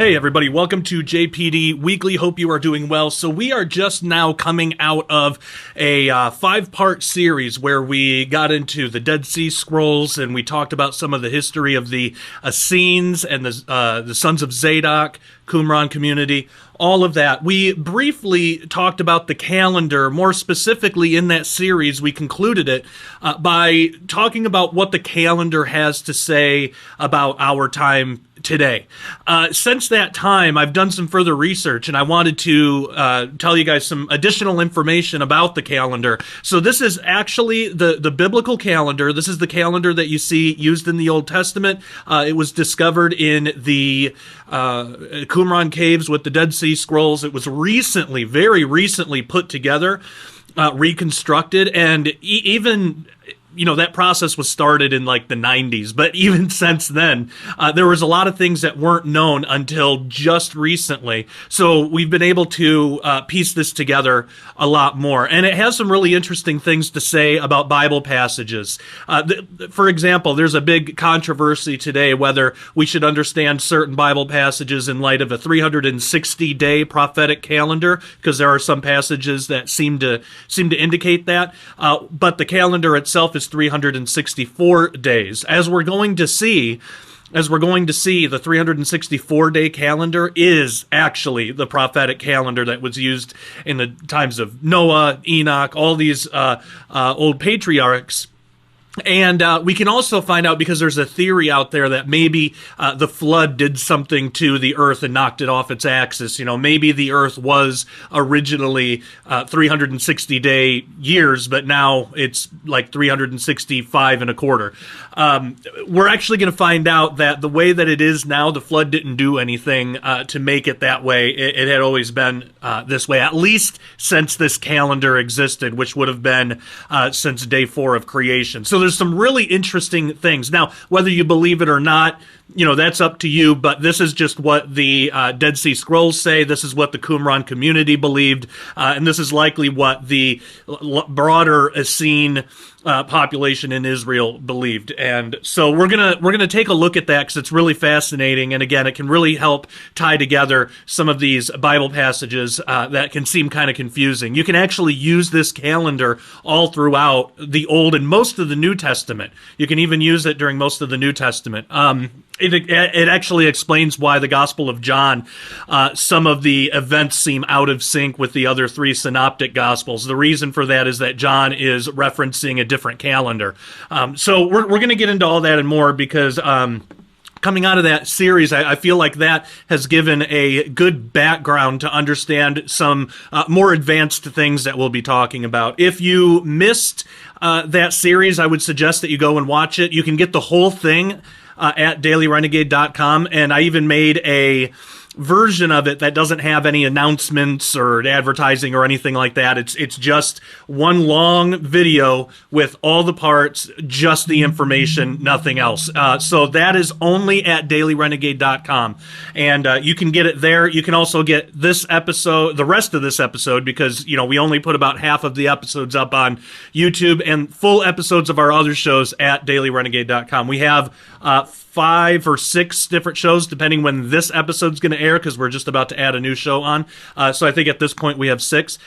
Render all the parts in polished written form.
Hey everybody, welcome to JPD Weekly. Hope you are doing well. So we are just now coming out of a 5-part series where we got into the Dead Sea Scrolls and we talked about some of the history of the Essenes and the Sons of Zadok, Qumran community, all of that. We briefly talked about the calendar. More specifically in that series, we concluded it by talking about what the calendar has to say about our time today. Since that time, I've done some further research and I wanted to tell you guys some additional information about the calendar. So this is actually the biblical calendar. This is the calendar that you see used in the Old Testament. It was discovered in the Qumran caves with the Dead Sea Scrolls. It was recently, very recently put together, reconstructed, and even that process was started in like the 90s, but even since then, there was a lot of things that weren't known until just recently. So we've been able to piece this together a lot more. And it has some really interesting things to say about Bible passages. For example, there's a big controversy today whether we should understand certain Bible passages in light of a 360-day prophetic calendar, because there are some passages that seem to indicate that. But the calendar itself is 364 days. As we're going to see, the 364-day calendar is actually the prophetic calendar that was used in the times of Noah, Enoch, all these old patriarchs. And we can also find out, because there's a theory out there that maybe the flood did something to the earth and knocked it off its axis. Maybe the earth was originally 360-day years, but now it's like 365 and a quarter. We're actually going to find out that the way that it is now, the flood didn't do anything to make it that way. It had always been this way, at least since this calendar existed, which would have been since day 4 of creation. So there's some really interesting things. Now, whether you believe it or not, that's up to you, but this is just what the Dead Sea Scrolls say. This is what the Qumran community believed, and this is likely what the broader Essene population in Israel believed. And so we're gonna take a look at that because it's really fascinating, and again, it can really help tie together some of these Bible passages that can seem kind of confusing. You can actually use this calendar all throughout the Old and most of the New Testament. You can even use it during most of the New Testament. It actually explains why the Gospel of John, some of the events seem out of sync with the other 3 synoptic Gospels. The reason for that is that John is referencing a different calendar. So we're going to get into all that and more because coming out of that series, I feel like that has given a good background to understand some more advanced things that we'll be talking about. If you missed that series, I would suggest that you go and watch it. You can get the whole thing at dailyrenegade.com, and I even made a version of it that doesn't have any announcements or advertising or anything like that. It's just one long video with all the parts, just the information, nothing else. So that is only at dailyrenegade.com, and you can get it there. You can also get this episode, the rest of this episode, because we only put about half of the episodes up on YouTube, and full episodes of our other shows at dailyrenegade.com. We have 5 or 6 different shows, depending when this episode's going to air, because we're just about to add a new show on. So I think at this point we have 6.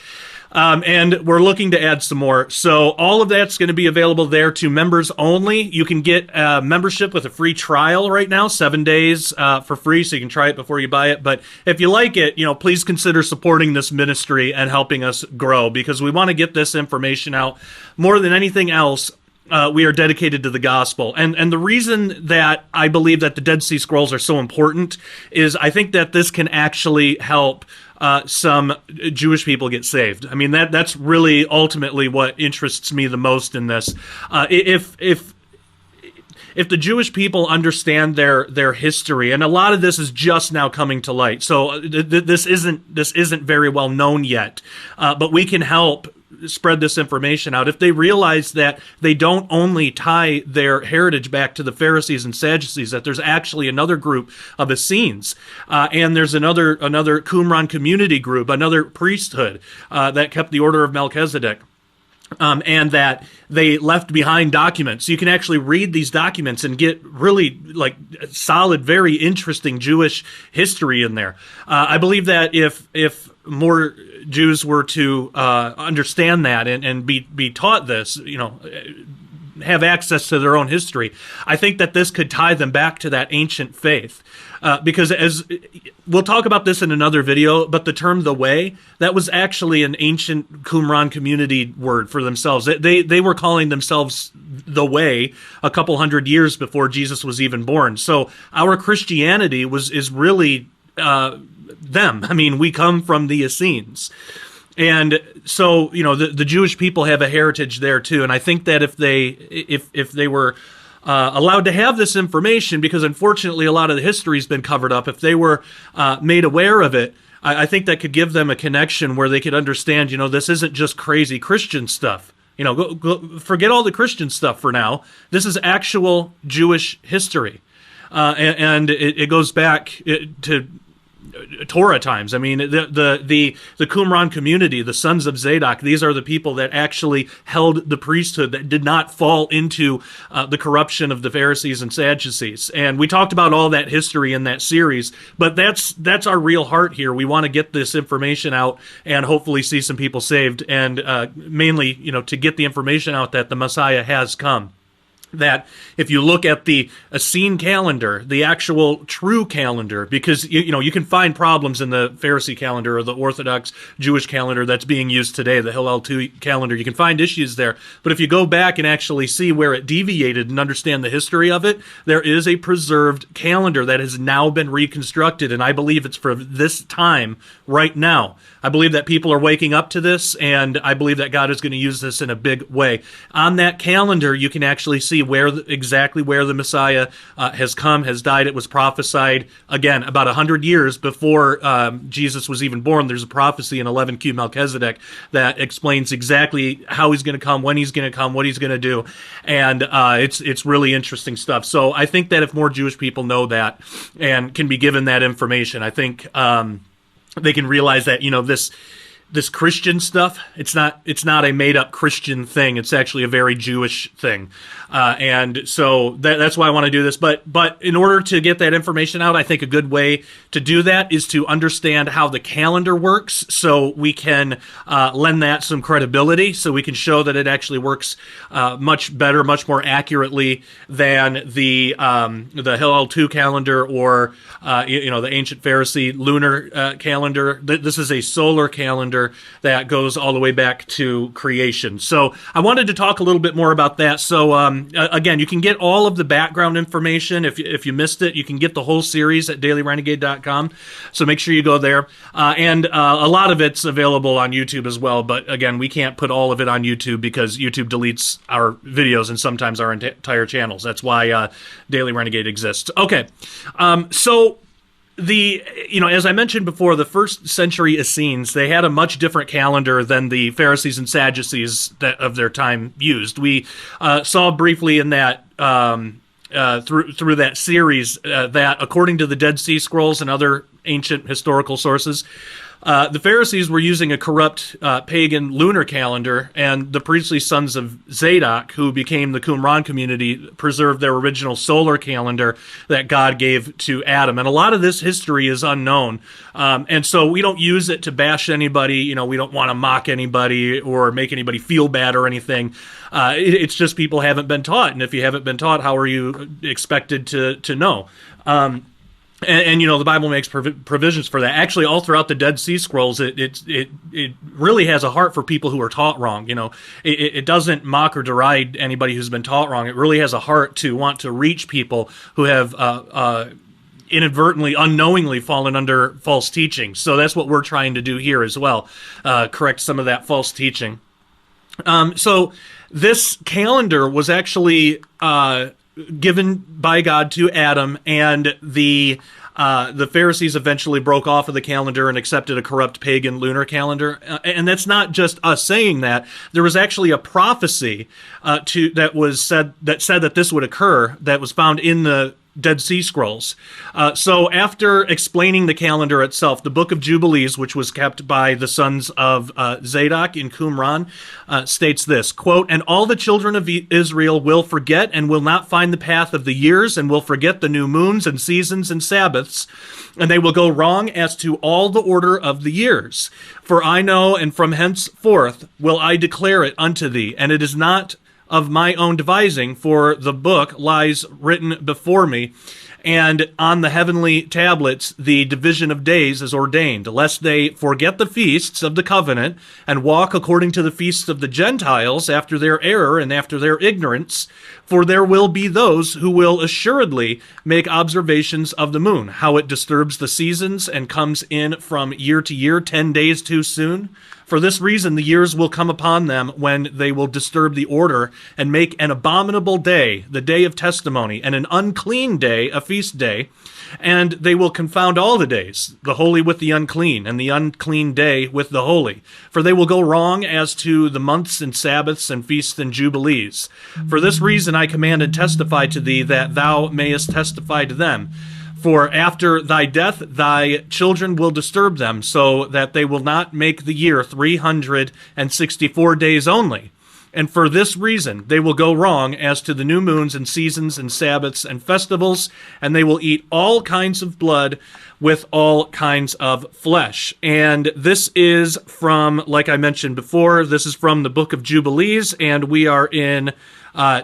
And we're looking to add some more. So all of that's going to be available there to members only. You can get a membership with a free trial right now, 7 days for free, so you can try it before you buy it. But if you like it, please consider supporting this ministry and helping us grow, because we want to get this information out. More than anything else, we are dedicated to the gospel. And the reason that I believe that the Dead Sea Scrolls are so important is I think that this can actually help some Jewish people get saved. I mean, that's really ultimately what interests me the most in this. If the Jewish people understand their history, and a lot of this is just now coming to light, so this isn't very well known yet, but we can help spread this information out. If they realize that they don't only tie their heritage back to the Pharisees and Sadducees, that there's actually another group of Essenes, and there's another Qumran community group, another priesthood that kept the order of Melchizedek. and that they left behind documents. You can actually read these documents and get really like solid, very interesting Jewish history in there. I believe that if more Jews were to understand that and be taught this, have access to their own history, I think that this could tie them back to that ancient faith. Because as we'll talk about this in another video, but the term "the way," that was actually an ancient Qumran community word for themselves. They were calling themselves the way a couple hundred years before Jesus was even born. So our Christianity is really them. I mean, we come from the Essenes. And so, the Jewish people have a heritage there too. And I think that if they were allowed to have this information, because unfortunately a lot of the history has been covered up, if they were made aware of it, I think that could give them a connection where they could understand, this isn't just crazy Christian stuff. Go forget all the Christian stuff for now. This is actual Jewish history. And it goes back to Torah times. I mean, the Qumran community, the sons of Zadok, these are the people that actually held the priesthood, that did not fall into the corruption of the Pharisees and Sadducees. And we talked about all that history in that series, but that's our real heart here. We want to get this information out and hopefully see some people saved, and mainly, to get the information out that the Messiah has come. That if you look at the Essene calendar, the actual true calendar, because you can find problems in the Pharisee calendar or the Orthodox Jewish calendar that's being used today, the Hillel 2 calendar, you can find issues there. But if you go back and actually see where it deviated and understand the history of it, there is a preserved calendar that has now been reconstructed, and I believe it's for this time right now. I believe that people are waking up to this, and I believe that God is going to use this in a big way. On that calendar, you can actually see exactly where the Messiah has come, has died. It was prophesied, again, about 100 years before Jesus was even born. There's a prophecy in 11Q Melchizedek that explains exactly how he's going to come, when he's going to come, what he's going to do, and it's really interesting stuff. So I think that if more Jewish people know that and can be given that information, I think they can realize that this Christian stuff, it's not a made up Christian thing. It's actually a very Jewish thing, and so that's why I want to do this. But in order to get that information out, I think a good way to do that is to understand how the calendar works, so we can lend that some credibility, so we can show that it actually works much better, much more accurately than the Hillel 2 calendar or the ancient Pharisee lunar calendar. This is a solar calendar that goes all the way back to creation. So I wanted to talk a little bit more about that. So again, you can get all of the background information. If you missed it, you can get the whole series at dailyrenegade.com. So make sure you go there. And a lot of it's available on YouTube as well. But again, we can't put all of it on YouTube because YouTube deletes our videos and sometimes our entire channels. That's why Daily Renegade exists. Okay, so as I mentioned before, the first century Essenes, they had a much different calendar than the Pharisees and Sadducees of their time used. We saw briefly in that through that series that according to the Dead Sea Scrolls and other ancient historical sources, the Pharisees were using a corrupt pagan lunar calendar, and the priestly sons of Zadok, who became the Qumran community, preserved their original solar calendar that God gave to Adam. And a lot of this history is unknown, and so we don't use it to bash anybody. We don't want to mock anybody or make anybody feel bad or anything. It's just people haven't been taught, and if you haven't been taught, how are you expected to know? And the Bible makes provisions for that. Actually, all throughout the Dead Sea Scrolls, it really has a heart for people who are taught wrong. It doesn't mock or deride anybody who's been taught wrong. It really has a heart to want to reach people who have inadvertently, unknowingly fallen under false teaching. So that's what we're trying to do here as well, correct some of that false teaching. So this calendar was actually given by God to Adam, and the Pharisees eventually broke off of the calendar and accepted a corrupt pagan lunar calendar. And that's not just us saying that. There was actually a prophecy that said that this would occur, that was found in the Dead Sea Scrolls. So after explaining the calendar itself, the Book of Jubilees, which was kept by the sons of Zadok in Qumran, states this, quote, "And all the children of Israel will forget and will not find the path of the years, and will forget the new moons and seasons and Sabbaths, and they will go wrong as to all the order of the years. For I know, and from henceforth will I declare it unto thee, and it is not of my own devising, for the book lies written before me, and on the heavenly tablets the division of days is ordained, lest they forget the feasts of the covenant, and walk according to the feasts of the Gentiles after their error and after their ignorance. For there will be those who will assuredly make observations of the moon, how it disturbs the seasons and comes in from year to year 10 days too soon. For this reason, the years will come upon them when they will disturb the order and make an abominable day, the day of testimony, and an unclean day, a feast day. And they will confound all the days, the holy with the unclean, and the unclean day with the holy. For they will go wrong as to the months and Sabbaths and feasts and jubilees. For this reason I command and testify to thee, that thou mayest testify to them. For after thy death thy children will disturb them, so that they will not make the year 364 days only. And for this reason they will go wrong as to the new moons and seasons and Sabbaths and festivals, and they will eat all kinds of blood with all kinds of flesh." And this is from, like I mentioned before, this is from the Book of Jubilees, and we are in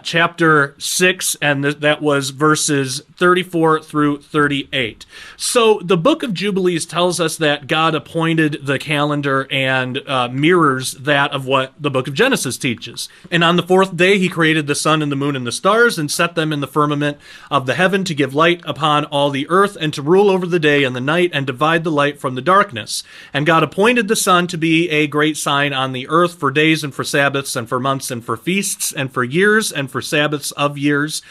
chapter 6, and that was verses 34 through 38. So the Book of Jubilees tells us that God appointed the calendar and mirrors that of what the Book of Genesis teaches. And on the fourth day he created the sun and the moon and the stars, and set them in the firmament of the heaven to give light upon all the earth, and to rule over the day and the night, and divide the light from the darkness. And God appointed the sun to be a great sign on the earth for days and for Sabbaths and for months and for feasts and for years and for Sabbaths of years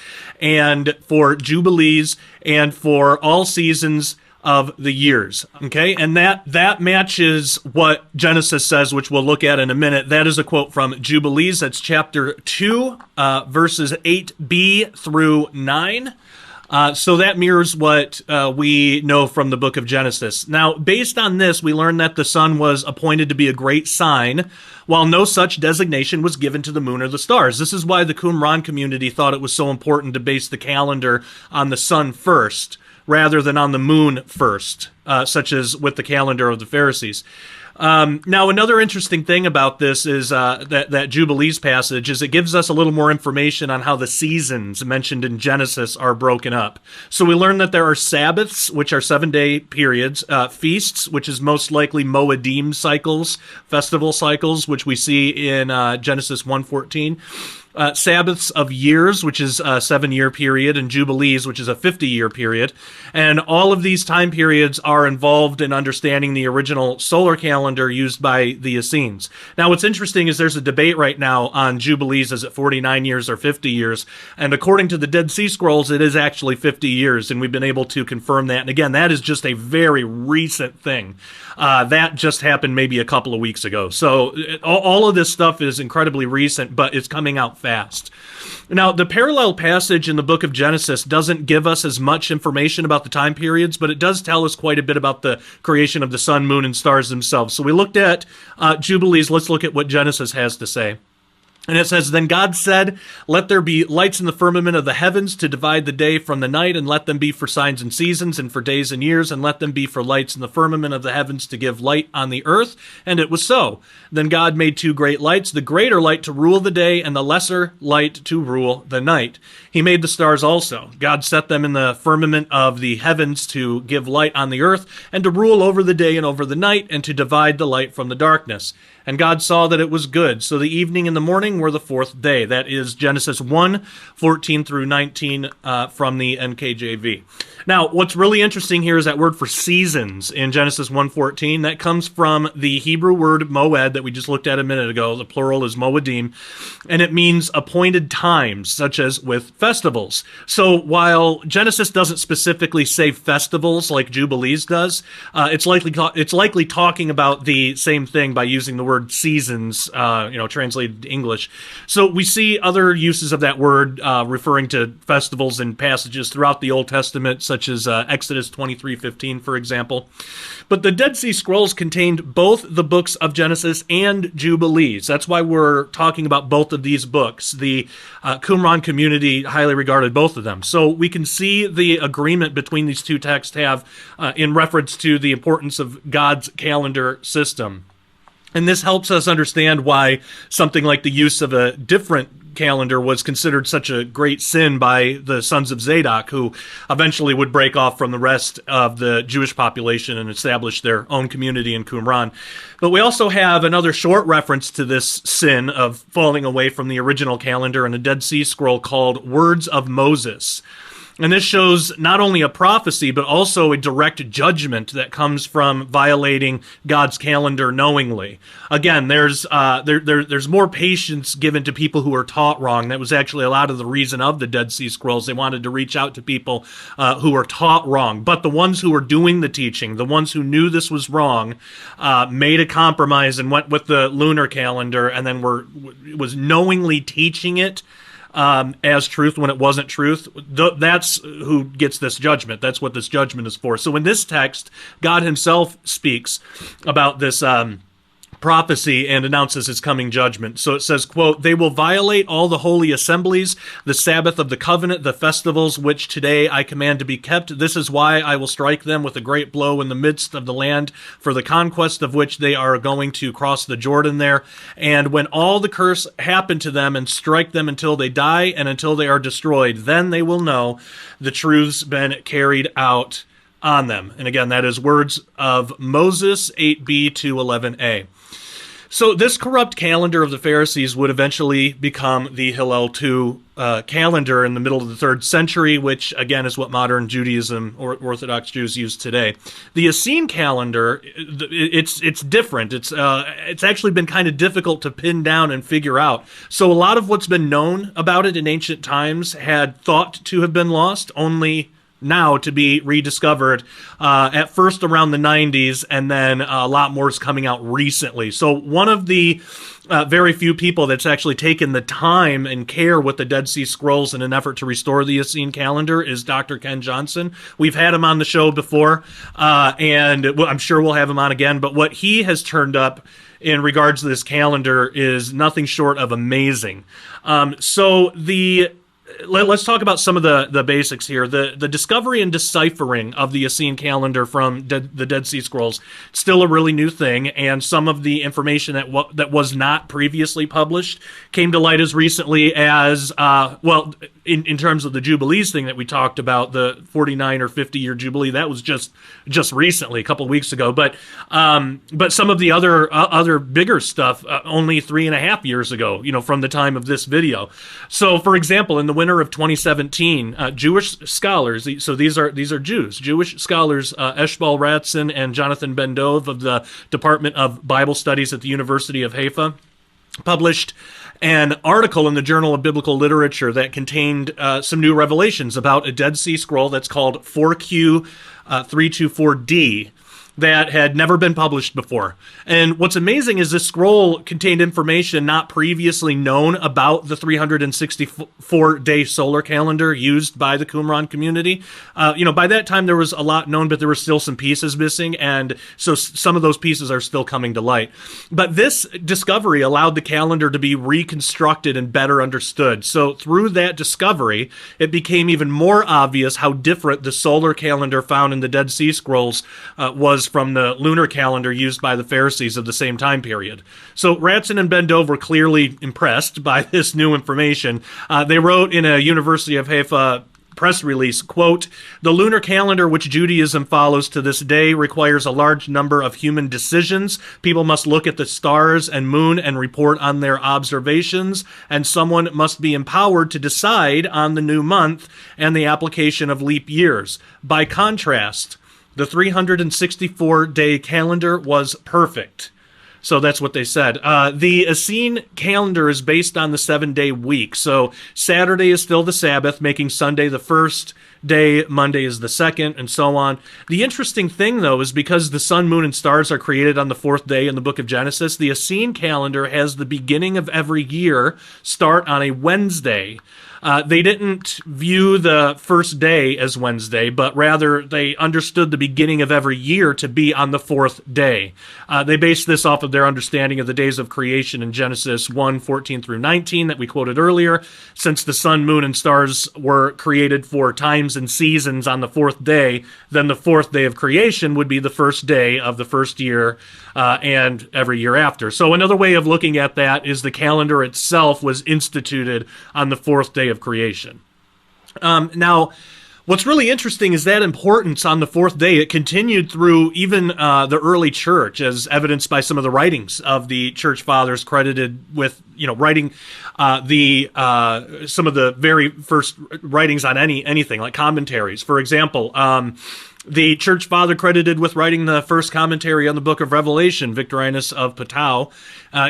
and for jubilees and for all seasons of the years. Okay, and that matches what Genesis says, which we'll look at in a minute. That is a quote from Jubilees. That's chapter 2, verses 8b through 9. So that mirrors what we know from the book of Genesis. Now, based on this, we learn that the sun was appointed to be a great sign, while no such designation was given to the moon or the stars. This is why the Qumran community thought it was so important to base the calendar on the sun first, rather than on the moon first, such as with the calendar of the Pharisees. Now, another interesting thing about this is that Jubilees passage is it gives us a little more information on how the seasons mentioned in Genesis are broken up. So we learn that there are Sabbaths, which are 7-day periods, feasts, which is most likely Moedim cycles, festival cycles, which we see in Genesis 1:14. Sabbaths of years, which is a 7-year period, and Jubilees, which is a 50-year period. And all of these time periods are involved in understanding the original solar calendar used by the Essenes. Now, what's interesting is there's a debate right now on Jubilees. Is it 49 years or 50 years? And according to the Dead Sea Scrolls, it is actually 50 years, and we've been able to confirm that. And again, that is just a very recent thing. That just happened maybe a couple of weeks ago. So all of this stuff is incredibly recent, but it's coming out fast. Now, the parallel passage in the book of Genesis doesn't give us as much information about the time periods, but it does tell us quite a bit about the creation of the sun, moon, and stars themselves. So we looked at Jubilees. Let's look at what Genesis has to say. And it says, "Then God said, let there be lights in the firmament of the heavens to divide the day from the night, and let them be for signs and seasons, and for days and years, and let them be for lights in the firmament of the heavens to give light on the earth. And it was so. Then God made 2 great lights, the greater light to rule the day, and the lesser light to rule the night. He made the stars also. God set them in the firmament of the heavens to give light on the earth, and to rule over the day and over the night, and to divide the light from the darkness. And God saw that it was good. So the evening and the morning were the 4th day." That is Genesis 1:14 through 19 from the NKJV. Now, what's really interesting here is that word for seasons in Genesis 1:14. That comes from the Hebrew word moed that we just looked at a minute ago. The plural is moedim, and it means appointed times, such as with festivals. So while Genesis doesn't specifically say festivals like Jubilees does, it's likely talking about the same thing by using the word seasons, translated to English English. So we see other uses of that word referring to festivals in passages throughout the Old Testament, such as Exodus 23:15, for example. But the Dead Sea Scrolls contained both the books of Genesis and Jubilees. That's why we're talking about both of these books. The Qumran community highly regarded both of them. So we can see the agreement between these two texts have in reference to the importance of God's calendar system. And this helps us understand why something like the use of a different calendar was considered such a great sin by the sons of Zadok, who eventually would break off from the rest of the Jewish population and establish their own community in Qumran. But we also have another short reference to this sin of falling away from the original calendar in a Dead Sea Scroll called Words of Moses. And this shows not only a prophecy, but also a direct judgment that comes from violating God's calendar knowingly. Again, there's more patience given to people who are taught wrong. That was actually a lot of the reason of the Dead Sea Scrolls. They wanted to reach out to people who were taught wrong. But the ones who were doing the teaching, the ones who knew this was wrong, made a compromise and went with the lunar calendar, and then was knowingly teaching it as truth when it wasn't truth. That's who gets this judgment. That's what this judgment is for. So in this text, God himself speaks about this prophecy and announces his coming judgment. So it says, quote, "They will violate all the holy assemblies, the Sabbath of the covenant, the festivals which today I command to be kept. This is why I will strike them with a great blow in the midst of the land, for the conquest of which they are going to cross the Jordan there. And when all the curse happen to them and strike them until they die and until they are destroyed, then they will know the truth's been carried out on them." And again, that is Words of Moses 8b to 11a. So this corrupt calendar of the Pharisees would eventually become the Hillel II calendar in the middle of the 3rd century, which again is what modern Judaism or Orthodox Jews use today. The Essene calendar, it's different. It's actually been kind of difficult to pin down and figure out. So a lot of what's been known about it in ancient times had thought to have been lost, only now to be rediscovered, at first around the 90s, and then a lot more is coming out recently. So one of the very few people that's actually taken the time and care with the Dead Sea Scrolls in an effort to restore the Essene calendar is Dr. Ken Johnson. We've had him on the show before, and I'm sure we'll have him on again, but what he has turned up in regards to this calendar is nothing short of amazing. Let's talk about some of the basics here. The discovery and deciphering of the Essene calendar from the Dead Sea Scrolls, still a really new thing, and some of the information that was not previously published came to light as recently as, in terms of the Jubilees thing that we talked about, the 49 or 50-year Jubilee, that was just recently, a couple of weeks ago. But some of the other bigger stuff, only 3.5 years ago, from the time of this video. So, for example, in the winter of 2017, Jewish scholars, so these are Jews, Jewish scholars, Eshbal Ratzin and Jonathan Ben Dov of the Department of Bible Studies at the University of Haifa, published an article in the Journal of Biblical Literature that contained some new revelations about a Dead Sea Scroll that's called 4Q 324D. That had never been published before. And what's amazing is this scroll contained information not previously known about the 364-day solar calendar used by the Qumran community. By that time there was a lot known, but there were still some pieces missing, and so some of those pieces are still coming to light. But this discovery allowed the calendar to be reconstructed and better understood. So through that discovery, it became even more obvious how different the solar calendar found in the Dead Sea Scrolls was from the lunar calendar used by the Pharisees of the same time period. So Ratzin and Ben Dov were clearly impressed by this new information. They wrote in a University of Haifa press release, quote, "The lunar calendar which Judaism follows to this day requires a large number of human decisions. People must look at the stars and moon and report on their observations, and someone must be empowered to decide on the new month and the application of leap years. By contrast, the 364-day calendar was perfect." So that's what they said. The Essene calendar is based on the 7-day week. So Saturday is still the Sabbath, making Sunday the first day, Monday is the second, and so on. The interesting thing, though, is because the sun, moon, and stars are created on the fourth day in the book of Genesis, the Essene calendar has the beginning of every year start on a Wednesday. They didn't view the first day as Wednesday, but rather they understood the beginning of every year to be on the fourth day. They based this off of their understanding of the days of creation in Genesis 1:14 through 19 that we quoted earlier. Since the sun, moon, and stars were created for times and seasons on the fourth day, then the fourth day of creation would be the first day of the first year and every year after. So another way of looking at that is the calendar itself was instituted on the fourth day of creation. Now, what's really interesting is that importance on the fourth day. It continued through even the early church, as evidenced by some of the writings of the church fathers credited with, writing some of the very first writings on anything like commentaries. For example, the church father credited with writing the first commentary on the book of Revelation, Victorinus of Patau,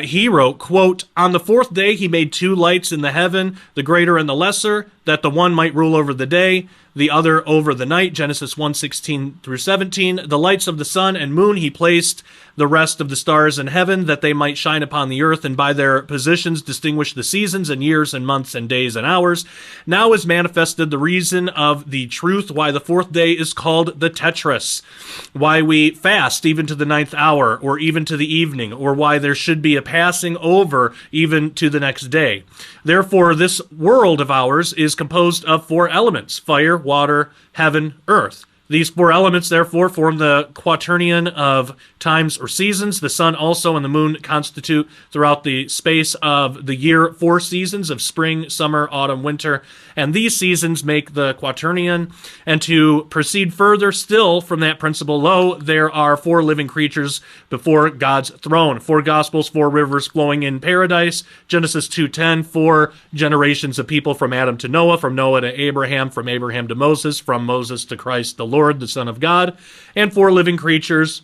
he wrote, quote, "On the fourth day he made two lights in the heaven, the greater and the lesser, that the one might rule over the day, the other over the night," Genesis 1:16 through 17. "The lights of the sun and moon he placed the rest of the stars in heaven, that they might shine upon the earth, and by their positions distinguish the seasons and years and months and days and hours. Now is manifested the reason of the truth why the fourth day is called the Tetris, why we fast even to the ninth hour, or even to the evening, or why there should be a passing over even to the next day. Therefore this world of ours is composed of four elements: fire, water, heaven, earth. These four elements, therefore, form the quaternion of times or seasons. The sun also and the moon constitute throughout the space of the year 4 seasons of spring, summer, autumn, winter, and these seasons make the quaternion. And to proceed further still from that principle, lo, there are 4 living creatures before God's throne. 4 gospels, 4 rivers flowing in paradise. Genesis 2:10, 4 generations of people from Adam to Noah, from Noah to Abraham, from Abraham to Moses, from Moses to Christ the Lord, the Son of God. And 4 living creatures,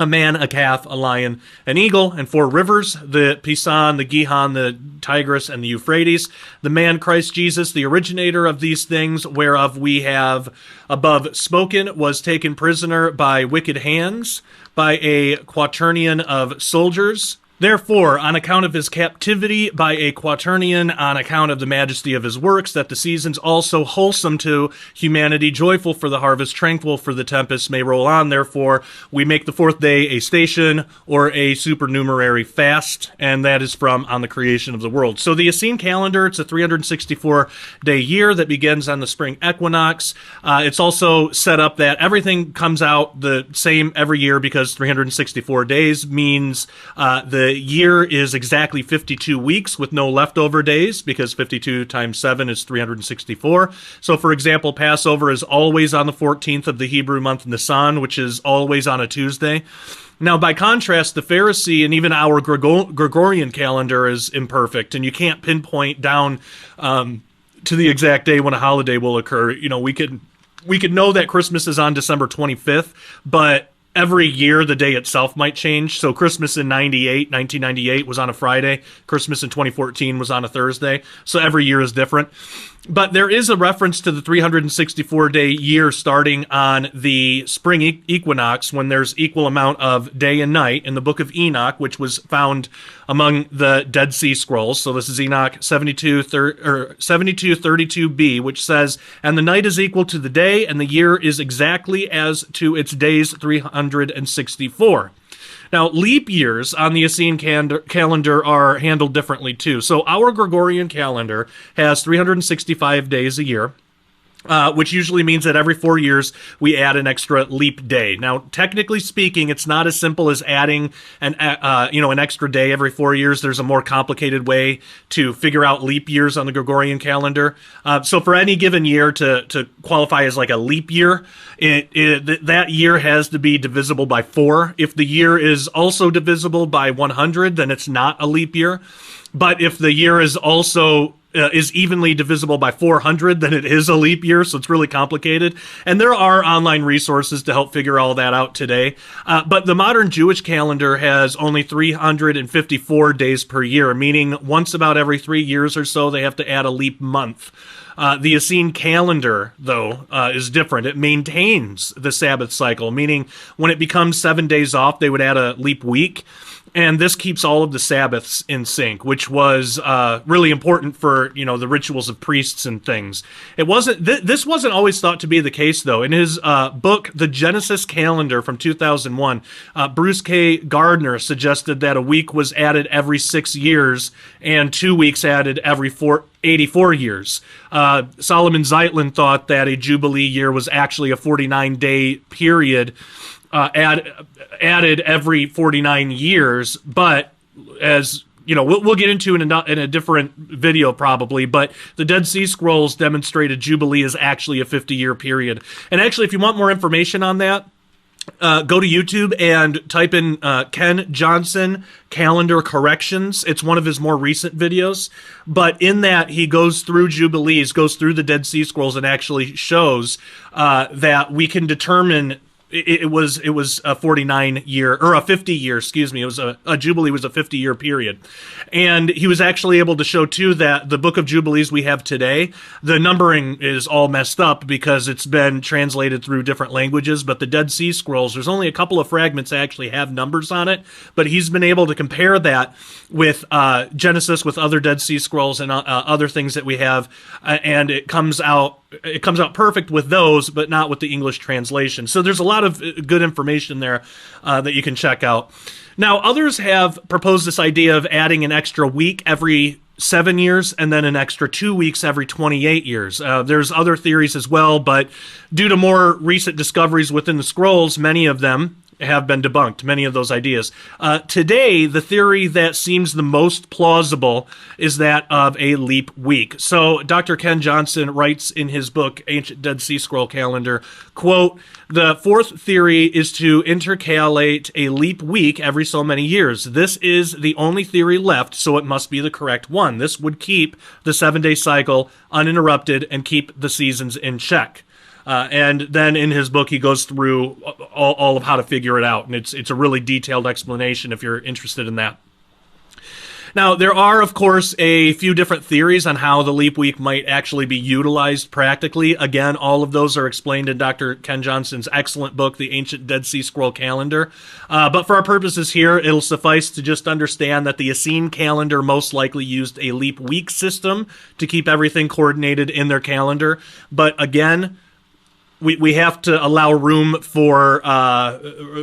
a man, a calf, a lion, an eagle, and 4 rivers, the Pison, the Gihon, the Tigris, and the Euphrates. The man, Christ Jesus, the originator of these things, whereof we have above spoken, was taken prisoner by wicked hands, by a quaternion of soldiers. Therefore, on account of his captivity by a quaternion, on account of the majesty of his works, that the seasons also wholesome to humanity, joyful for the harvest, tranquil for the tempest, may roll on. Therefore, we make the fourth day a station or a supernumerary fast, and that is from on the creation of the world. So the Essene calendar, it's a 364-day year that begins on the spring equinox. It's also set up that everything comes out the same every year because 364 days means the year is exactly 52 weeks with no leftover days, because 52 times 7 is 364. So, for example, Passover is always on the 14th of the Hebrew month Nisan, which is always on a Tuesday. Now, by contrast, the Pharisee and even our Gregorian calendar is imperfect, and you can't pinpoint down to the exact day when a holiday will occur. We could know that Christmas is on December 25th, but every year, the day itself might change. So Christmas in 1998 was on a Friday. Christmas in 2014 was on a Thursday. So every year is different. But there is a reference to the 364-day year starting on the spring equinox, when there's equal amount of day and night, in the book of Enoch, which was found among the Dead Sea Scrolls. So this is Enoch 72:32b, which says, "And the night is equal to the day, and the year is exactly as to its days 364. Now, leap years on the Essene calendar are handled differently too. So our Gregorian calendar has 365 days a year, which usually means that every 4 years we add an extra leap day. Now, technically speaking, it's not as simple as adding an extra day every 4 years. There's a more complicated way to figure out leap years on the Gregorian calendar. So for any given year to qualify as like a leap year, that year has to be divisible by 4. If the year is also divisible by 100, then it's not a leap year. But if the year is also is evenly divisible by 400, then it is a leap year, so it's really complicated. And there are online resources to help figure all that out today. But the modern Jewish calendar has only 354 days per year, meaning once about every 3 years or so, they have to add a leap month. The Essene calendar, though, is different. It maintains the Sabbath cycle, meaning when it becomes 7 days off, they would add a leap week. And this keeps all of the Sabbaths in sync, which was really important for, the rituals of priests and things. It wasn't. This wasn't always thought to be the case, though. In his book, The Genesis Calendar from 2001, Bruce K. Gardner suggested that a week was added every 6 years and 2 weeks added every 84 years. Solomon Zeitlin thought that a Jubilee year was actually a 49-day period added every 49 years, but as we'll get into in a different video probably, but the Dead Sea Scrolls demonstrated Jubilee is actually a 50-year period. And actually, if you want more information on that, go to YouTube and type in Ken Johnson Calendar Corrections. It's one of his more recent videos, but in that he goes through Jubilees, goes through the Dead Sea Scrolls, and actually shows that we can determine it was a 49-year or a 50-year, excuse me. It was a Jubilee was a 50-year period. And he was actually able to show too that the Book of Jubilees we have today, the numbering is all messed up because it's been translated through different languages, but the Dead Sea Scrolls, there's only a couple of fragments that actually have numbers on it, but he's been able to compare that with Genesis, with other Dead Sea Scrolls and other things that we have, and it comes out perfect with those, but not with the English translation. So there's a lot of good information there that you can check out. Now, others have proposed this idea of adding an extra week every 7 years and then an extra 2 weeks every 28 years. There's other theories as well, but due to more recent discoveries within the scrolls, many of them have been debunked, many of those ideas. Today, the theory that seems the most plausible is that of a leap week. So Dr. Ken Johnson writes in his book, Ancient Dead Sea Scroll Calendar, quote, "The fourth theory is to intercalate a leap week every so many years. This is the only theory left, so it must be the correct one. This would keep the 7-day cycle uninterrupted and keep the seasons in check." And then in his book, he goes through all of how to figure it out. And it's a really detailed explanation if you're interested in that. Now, there are, of course, a few different theories on how the leap week might actually be utilized practically. Again, all of those are explained in Dr. Ken Johnson's excellent book, The Ancient Dead Sea Scroll Calendar. But for our purposes here, it'll suffice to just understand that the Essene calendar most likely used a leap week system to keep everything coordinated in their calendar. But again, we have to allow room for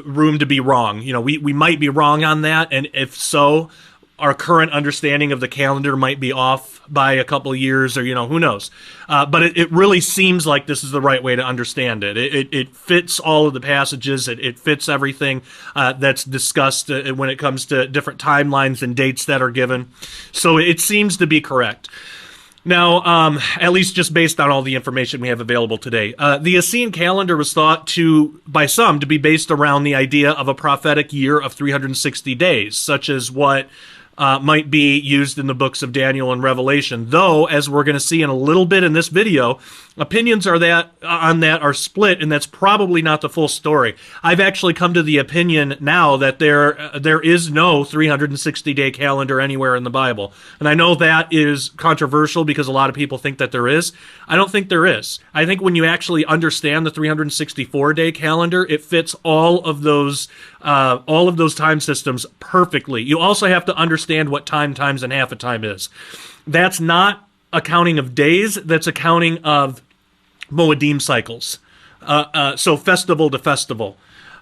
room to be wrong. We might be wrong on that, and if so, our current understanding of the calendar might be off by a couple of years, or who knows. But it really seems like this is the right way to understand it. It fits all of the passages. It fits everything that's discussed when it comes to different timelines and dates that are given. So it seems to be correct. Now, at least just based on all the information we have available today, the Essene calendar was thought by some to be based around the idea of a prophetic year of 360 days, such as what might be used in the books of Daniel and Revelation. Though, as we're going to see in a little bit in this video, opinions on that are split, and that's probably not the full story. I've actually come to the opinion now that there is no 360-day calendar anywhere in the Bible. And I know that is controversial because a lot of people think that there is. I don't think there is. I think when you actually understand the 364-day calendar, it fits all of those time systems perfectly. You also have to understand what time times and half a time is. That's not a counting of days, that's a counting of Moedim cycles. So festival to festival.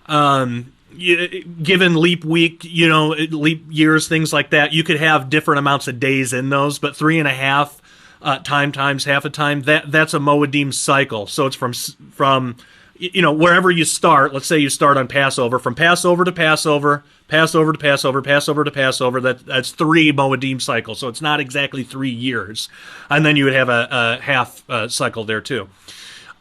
Given leap week, leap years, things like that, you could have different amounts of days in those, but 3.5 time times half a time, that's a Moedim cycle. So it's from wherever you start. Let's say you start on Passover, from Passover to Passover, Passover to Passover, Passover to Passover. That's 3 Moedim cycles. So it's not exactly 3 years. And then you would have a half cycle there too.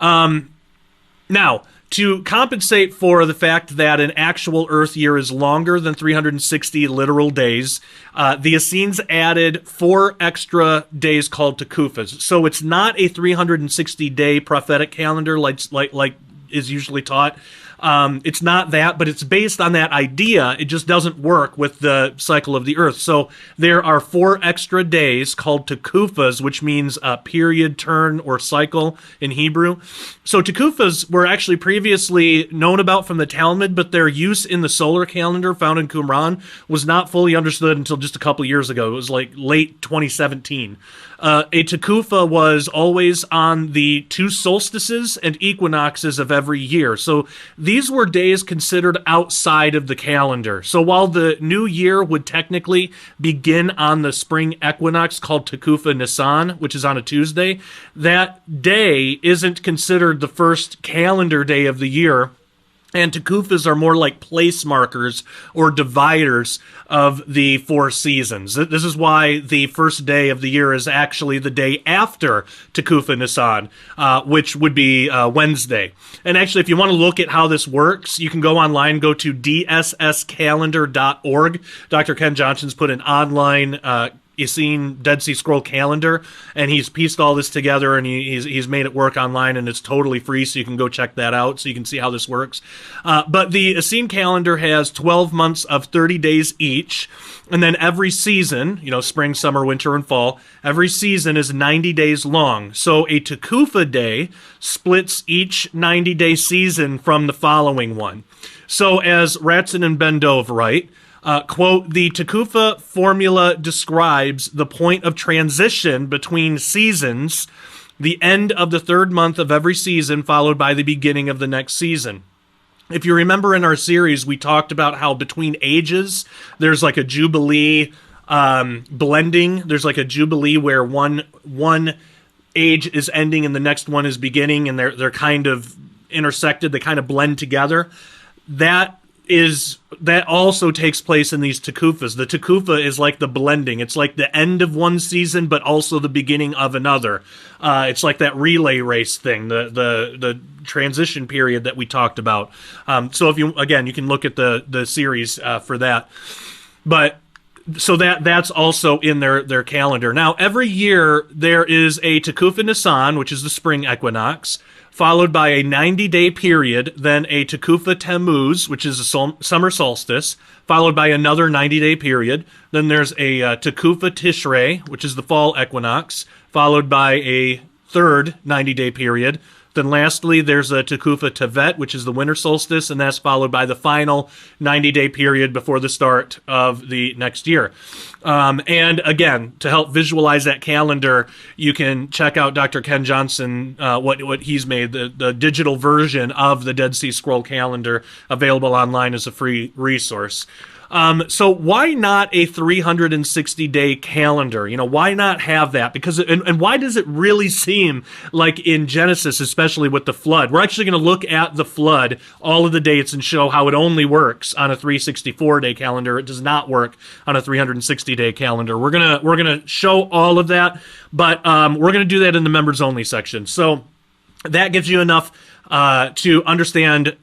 Now, to compensate for the fact that an actual Earth year is longer than 360 literal days, the Essenes added 4 extra days called Tekufas. So it's not a 360-day prophetic calendar like is usually taught, It's not that, but it's based on that idea. It just doesn't work with the cycle of the Earth. So there are 4 extra days called tekufas, which means period, turn, or cycle in Hebrew. So tekufas were actually previously known about from the Talmud, but their use in the solar calendar found in Qumran was not fully understood until just a couple years ago. It was like late 2017. A tekufa was always on the 2 solstices and equinoxes of every year. So these were days considered outside of the calendar. So while the new year would technically begin on the spring equinox called Tekufa Nisan, which is on a Tuesday, that day isn't considered the first calendar day of the year. And tekufas are more like place markers or dividers of the 4 seasons. This is why the first day of the year is actually the day after Tekufa Nisan, which would be Wednesday. And actually, if you want to look at how this works, you can go online, go to dsscalendar.org. Dr. Ken Johnson's put an online Essene Dead Sea Scroll calendar, and he's pieced all this together, and he's made it work online, and it's totally free, so you can go check that out so you can see how this works. But the Essene calendar has 12 months of 30 days each, and then every season, spring, summer, winter, and fall, every season is 90 days long. So a Tekufa day splits each 90-day season from the following one. So as Ratson and Ben Dove write, quote, the Tekufa formula describes the point of transition between seasons, the end of the 3rd month of every season, followed by the beginning of the next season. If you remember in our series, we talked about how between ages, there's like a jubilee blending. There's like a jubilee where one age is ending and the next one is beginning, and they're kind of intersected. They kind of blend together. That also takes place in these tekufas. The tekufa is like the blending. It's like the end of one season, but also the beginning of another. It's like that relay race thing, the transition period that we talked about. So you can look at the series for that. But so that's also in their calendar. Now, every year there is a Tekufa Nisan, which is the spring equinox, followed by a 90-day period, then a Tekufa Tammuz, which is a summer solstice, followed by another 90-day period. Then there's a Tekufa Tishrei, which is the fall equinox, followed by a third 90-day period. Then lastly, there's a Tekufa Tevet, which is the winter solstice, and that's followed by the final 90-day period before the start of the next year. And again, to help visualize that calendar, you can check out Dr. Ken Johnson, what he's made, the digital version of the Dead Sea Scroll calendar, available online as a free resource. So why not a 360-day calendar? Why not have that? Because and why does it really seem like in Genesis, especially with the flood? We're actually going to look at the flood, all of the dates, and show how it only works on a 364-day calendar. It does not work on a 360-day calendar. We're gonna show all of that, but we're gonna do that in the members only section. So that gives you enough to understand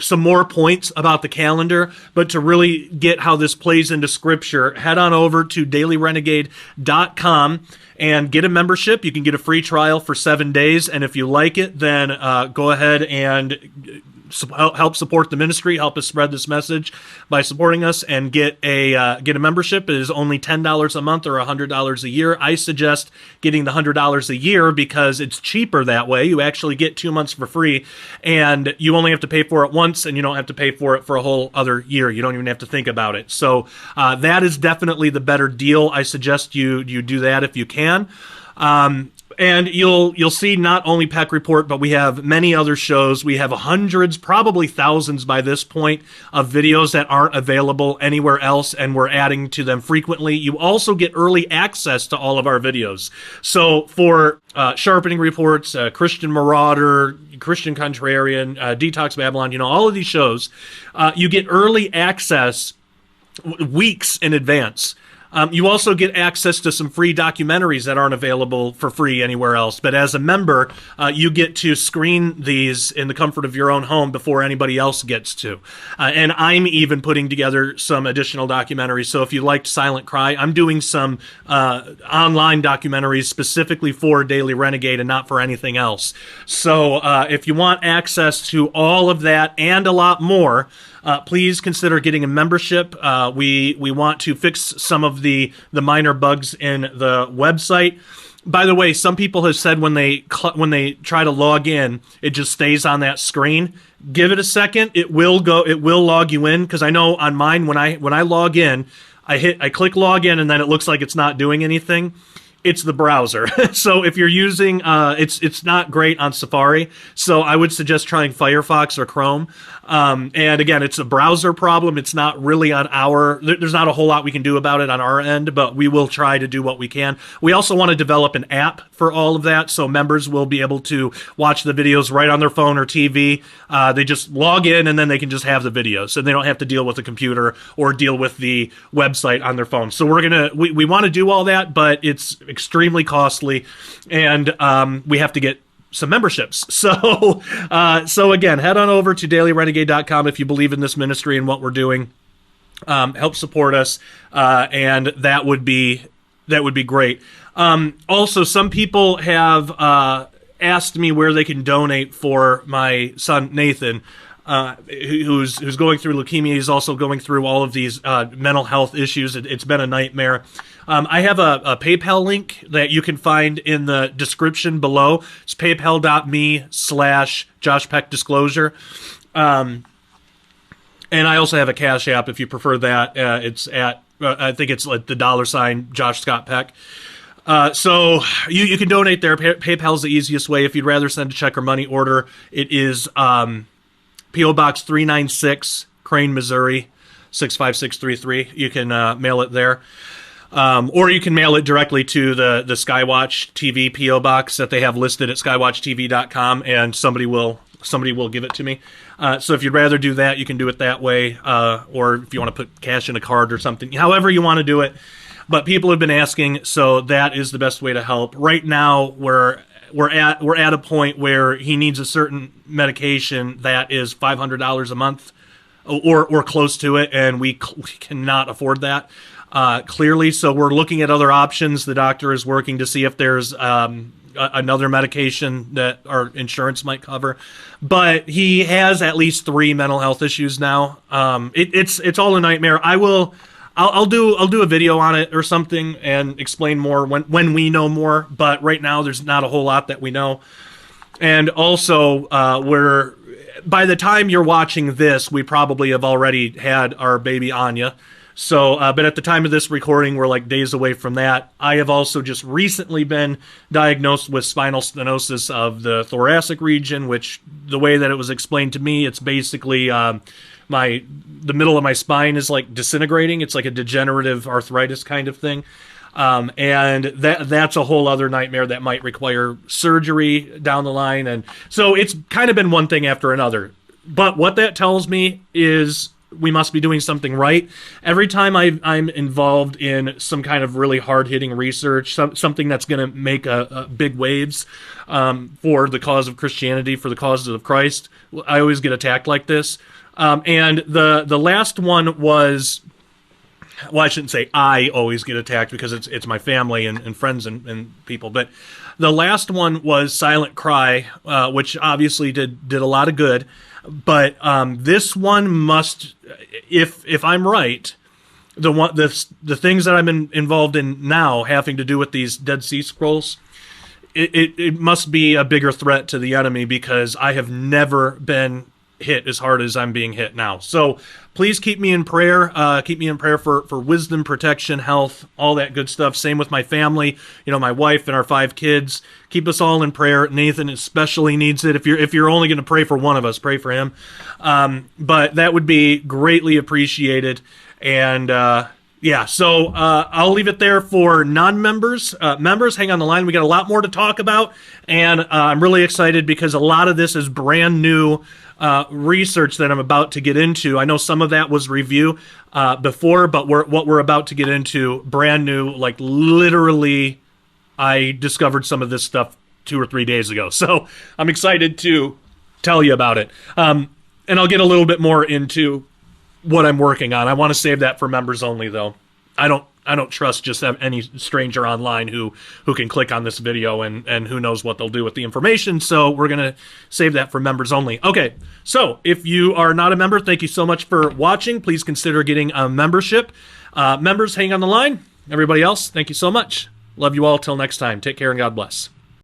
some more points about the calendar, but to really get how this plays into Scripture, head on over to dailyrenegade.com and get a membership. You can get a free trial for 7 days, and if you like it, then go ahead and help support the ministry, help us spread this message by supporting us, and get a membership. It is only $10 a month or $100 a year. I suggest getting the $100 a year because it's cheaper that way. You actually get 2 months for free, and you only have to pay for it once, and you don't have to pay for it for a whole other year. You don't even have to think about it. So that is definitely the better deal. I suggest you do that if you can. And you'll see not only Peck Report, but we have many other shows. We have hundreds, probably thousands by this point, of videos that aren't available anywhere else, and we're adding to them frequently. You also get early access to all of our videos. So for Sharpening Reports, Christian Marauder, Christian Contrarian, Detox Babylon, all of these shows, you get early access weeks in advance. You also get access to some free documentaries that aren't available for free anywhere else. But as a member, you get to screen these in the comfort of your own home before anybody else gets to. And I'm even putting together some additional documentaries. So if you liked Silent Cry, I'm doing some online documentaries specifically for Daily Renegade and not for anything else. So if you want access to all of that and a lot more, please consider getting a membership. We want to fix some of the minor bugs in the website. By the way, some people have said when they try to log in, it just stays on that screen. Give it a second; it will log you in, because I know on mine when I log in, I click log in and then it looks like it's not doing anything. It's the browser. So if you're using, it's not great on Safari. So I would suggest trying Firefox or Chrome. And again, it's a browser problem. It's not really on there's not a whole lot we can do about it on our end, but we will try to do what we can. We also want to develop an app for all of that, so members will be able to watch the videos right on their phone or TV. They just log in and then they can just have the videos, and they don't have to deal with the computer or deal with the website on their phone. So we want to do all that, but it's extremely costly, and we have to get some memberships. So again, head on over to dailyrenegade.com if you believe in this ministry and what we're doing. Help support us, and that would be great. Also, some people have asked me where they can donate for my son Nathan, who's going through leukemia. He's also going through all of these mental health issues. It's been a nightmare. I have a PayPal link that you can find in the description below. It's paypal.me/Josh Peck Disclosure. And I also have a Cash App if you prefer that. It's at, I think it's like the $ Josh Scott Peck. So you can donate there. PayPal is the easiest way. If you'd rather send a check or money order, it is P.O. Box 396, Crane, Missouri, 65633. You can mail it there. Or you can mail it directly to the Skywatch TV P.O. Box that they have listed at skywatchtv.com, and somebody will give it to me. So if you'd rather do that, you can do it that way, or if you want to put cash in a card or something, however you want to do it. But people have been asking, so that is the best way to help. Right now, we're at a point where he needs a certain medication that is $500 a month, or close to it, and we cannot afford that. Clearly, so we're looking at other options. The doctor is working to see if there's another medication that our insurance might cover. But he has at least 3 mental health issues now. It's all a nightmare. I'll do a video on it or something and explain more when we know more. But right now, there's not a whole lot that we know. And also, by the time you're watching this, we probably have already had our baby Anya. So, but at the time of this recording, we're like days away from that. I have also just recently been diagnosed with spinal stenosis of the thoracic region, which the way that it was explained to me, it's basically the middle of my spine is like disintegrating. It's like a degenerative arthritis kind of thing. And that's a whole other nightmare that might require surgery down the line. And so it's kind of been one thing after another. But what that tells me is we must be doing something right. Every time I'm involved in some kind of really hard-hitting research, something that's going to make a big waves for the cause of Christianity, for the cause of Christ, I always get attacked like this. And the last one was, well, I shouldn't say I always get attacked because it's my family and friends and people, but the last one was Silent Cry, which obviously did a lot of good. But this one must, if I'm right, the things that I'm involved in now, having to do with these Dead Sea Scrolls, it must be a bigger threat to the enemy, because I have never been hit as hard as I'm being hit now. So please keep me in prayer. Keep me in prayer for wisdom, protection, health, all that good stuff. Same with my family, my wife and our 5 kids. Keep us all in prayer. Nathan especially needs it. If you're only going to pray for one of us, pray for him. But that would be greatly appreciated. And Yeah, so I'll leave it there for non-members. Members, hang on the line. We got a lot more to talk about, and I'm really excited because a lot of this is brand new research that I'm about to get into. I know some of that was review before, but what we're about to get into, brand new, like literally, I discovered some of this stuff 2 or 3 days ago. So I'm excited to tell you about it. And I'll get a little bit more into what I'm working on. I want to save that for members only, though. I don't trust just any stranger online who can click on this video and who knows what they'll do with the information. So we're going to save that for members only. Okay, so if you are not a member, thank you so much for watching. Please consider getting a membership. Members, hang on the line. Everybody else, thank you so much. Love you all. Till next time. Take care and God bless.